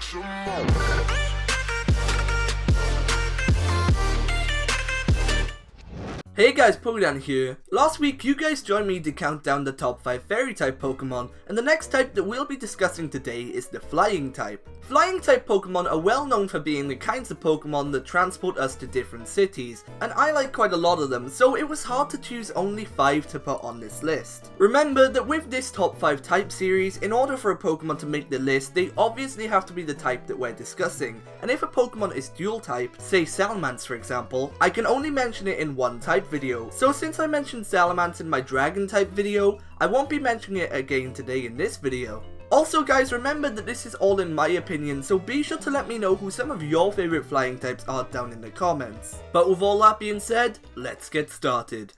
Hey guys, PokéDan here. Last week you guys joined me to count down the top 5 fairy type Pokemon, and the next type that we'll be discussing today is the flying type. Flying type Pokemon are well known for being the kinds of Pokemon that transport us to different cities, and I like quite a lot of them, so it was hard to choose only 5 to put on this list. Remember that with this top 5 type series, in order for a Pokemon to make the list, they obviously have to be the type that we're discussing, and if a Pokemon is dual type, say Salamence for example, I can only mention it in one type video. So since I mentioned Salamence in my Dragon type video, I won't be mentioning it again today in this video. Also guys, remember that this is all in my opinion, so be sure to let me know who some of your favourite flying types are down in the comments. But with all that being said, let's get started.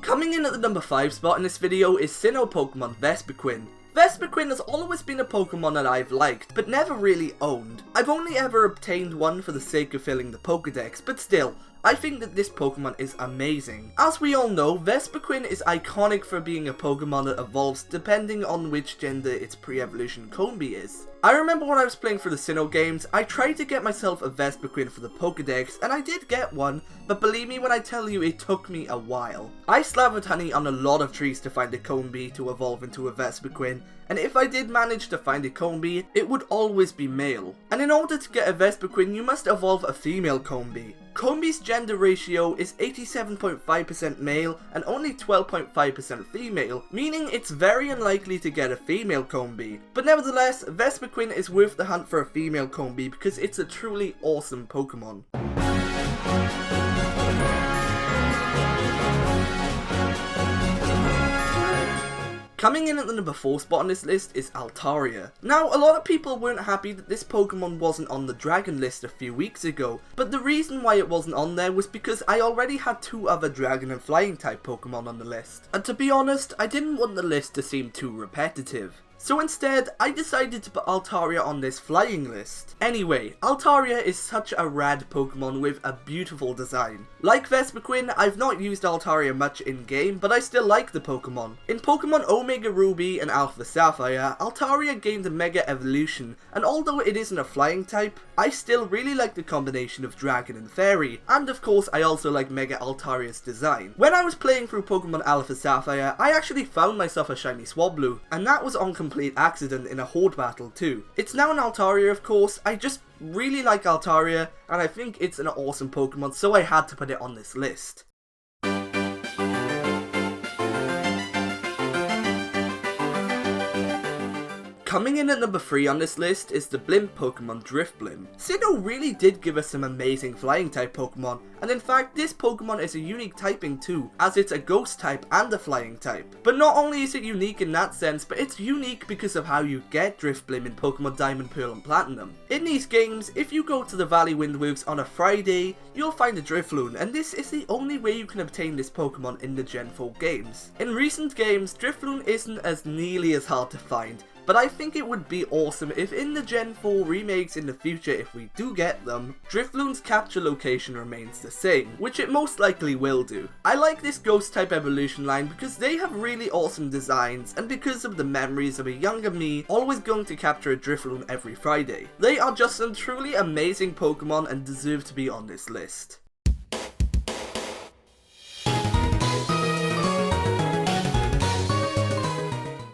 Coming in at the number 5 spot in this video is Sinnoh Pokemon Vespiquen. Vespiquen has always been a Pokemon that I've liked, but never really owned. I've only ever obtained one for the sake of filling the Pokédex, but still, I think that this Pokemon is amazing. As we all know, Vespiquen is iconic for being a Pokemon that evolves depending on which gender its pre-evolution Combi is. I remember when I was playing through the Sinnoh games, I tried to get myself a Vespiquen for the Pokédex, and I did get one, but believe me when I tell you it took me a while. I slathered honey on a lot of trees to find a Combi to evolve into a Vespiquen, and if I did manage to find a Combi, it would always be male. And in order to get a Vespiquen, you must evolve a female Combi. Combi's gender ratio is 87.5% male and only 12.5% female, meaning it's very unlikely to get a female Combi. But nevertheless, Vespiquen is worth the hunt for a female Combi because it's a truly awesome Pokemon. Coming in at the number 4 spot on this list is Altaria. Now, a lot of people weren't happy that this Pokemon wasn't on the Dragon list a few weeks ago, but the reason why it wasn't on there was because I already had 2 other Dragon and Flying type Pokemon on the list. And to be honest, I didn't want the list to seem too repetitive. So instead, I decided to put Altaria on this flying list. Anyway, Altaria is such a rad Pokemon with a beautiful design. Like Vespiquen, I've not used Altaria much in game, but I still like the Pokemon. In Pokemon Omega Ruby and Alpha Sapphire, Altaria gained a Mega Evolution, and although it isn't a flying type, I still really like the combination of Dragon and Fairy, and of course I also like Mega Altaria's design. When I was playing through Pokemon Alpha Sapphire, I actually found myself a shiny Swablu, and that was on complete accident in a Horde battle too. It's now an Altaria of course, I just really like Altaria, and I think it's an awesome Pokemon, so I had to put it on this list. Coming in at number 3 on this list is the Blimp Pokemon Drifblim. Sinnoh really did give us some amazing flying type Pokemon, and in fact this Pokemon is a unique typing too, as it's a ghost type and a flying type. But not only is it unique in that sense, but it's unique because of how you get Drifblim in Pokemon Diamond, Pearl and Platinum. In these games, if you go to the Valley Windworks on a Friday, you'll find a Drifloon, and this is the only way you can obtain this Pokemon in the Gen 4 games. In recent games, Drifloon isn't as nearly as hard to find, but I think it would be awesome if in the Gen 4 remakes in the future, if we do get them, Drifloon's capture location remains the same, which it most likely will do. I like this ghost type evolution line because they have really awesome designs, and because of the memories of a younger me always going to capture a Drifloon every Friday. They are just some truly amazing Pokemon and deserve to be on this list.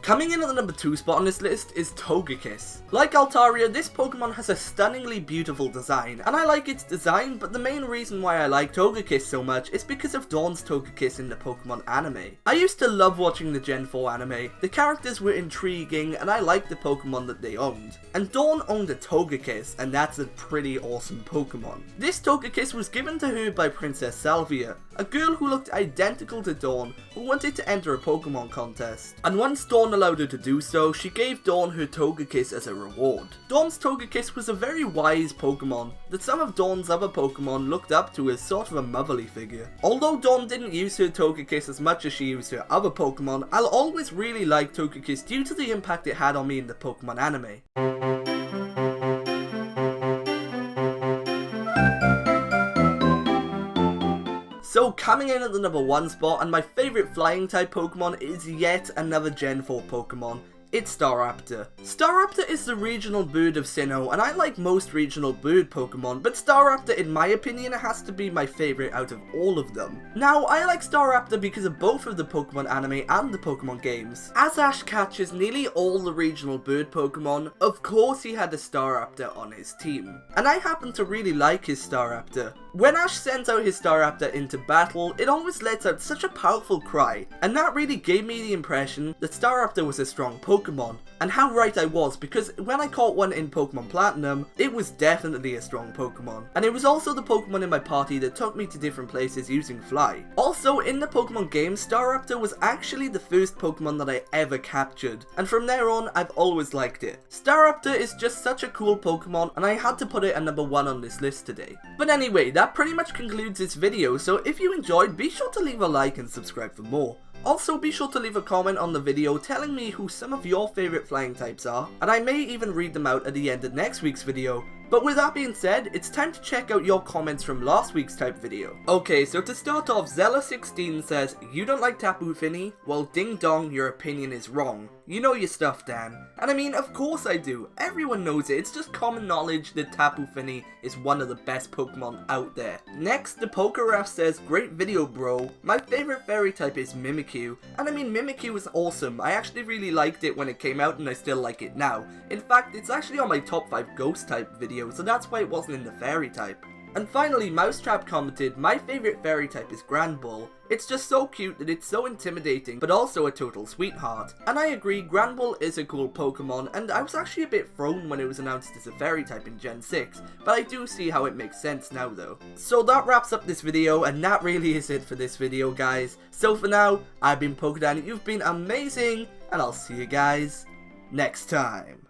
Coming in at the number 2 spot on this list is Togekiss. Like Altaria, this Pokemon has a stunningly beautiful design, and I like its design, but the main reason why I like Togekiss so much is because of Dawn's Togekiss in the Pokemon anime. I used to love watching the Gen 4 anime, the characters were intriguing, and I liked the Pokemon that they owned. And Dawn owned a Togekiss, and that's a pretty awesome Pokemon. This Togekiss was given to her by Princess Salvia, a girl who looked identical to Dawn, who wanted to enter a Pokemon contest. And once Dawn allowed her to do so, she gave Dawn her Togekiss as a reward. Dawn's Togekiss was a very wise Pokemon that some of Dawn's other Pokemon looked up to as sort of a motherly figure. Although Dawn didn't use her Togekiss as much as she used her other Pokemon, I'll always really like Togekiss due to the impact it had on me in the Pokemon anime. So coming in at the number 1 spot, and my favourite flying type Pokemon is yet another Gen 4 Pokemon. It's Staraptor. Staraptor is the regional bird of Sinnoh, and I like most regional bird Pokemon, but Staraptor, in my opinion, has to be my favourite out of all of them. Now, I like Staraptor because of both of the Pokemon anime and the Pokemon games. As Ash catches nearly all the regional bird Pokemon, of course he had a Staraptor on his team. And I happen to really like his Staraptor. When Ash sends out his Staraptor into battle, it always lets out such a powerful cry, and that really gave me the impression that Staraptor was a strong Pokemon. And how right I was, because when I caught one in Pokemon Platinum, it was definitely a strong Pokemon. And it was also the Pokemon in my party that took me to different places using Fly. Also, in the Pokemon game, Staraptor was actually the first Pokemon that I ever captured, and from there on, I've always liked it. Staraptor is just such a cool Pokemon, and I had to put it at number 1 on this list today. But anyway, that pretty much concludes this video, so if you enjoyed, be sure to leave a like and subscribe for more. Also, be sure to leave a comment on the video telling me who some of your favourite flying types are, and I may even read them out at the end of next week's video. But with that being said, it's time to check out your comments from last week's type video. Okay, so to start off, Zella16 says, "You don't like Tapu Fini? Well, ding dong, your opinion is wrong. You know your stuff, Dan." And I mean, of course I do. Everyone knows it. It's just common knowledge that Tapu Fini is one of the best Pokemon out there. Next, the Pokeref says, "Great video, bro. My favourite fairy type is Mimikyu." And I mean, Mimikyu is awesome. I actually really liked it when it came out, and I still like it now. In fact, it's actually on my top 5 ghost type video, so that's why it wasn't in the fairy type. And finally, Mousetrap commented, "My favourite fairy type is Granbull. It's just so cute that it's so intimidating, but also a total sweetheart." And I agree, Granbull is a cool Pokemon, and I was actually a bit thrown when it was announced as a fairy type in Gen 6, but I do see how it makes sense now though. So that wraps up this video, and that really is it for this video, guys. So for now, I've been PokéDan, you've been amazing, and I'll see you guys next time.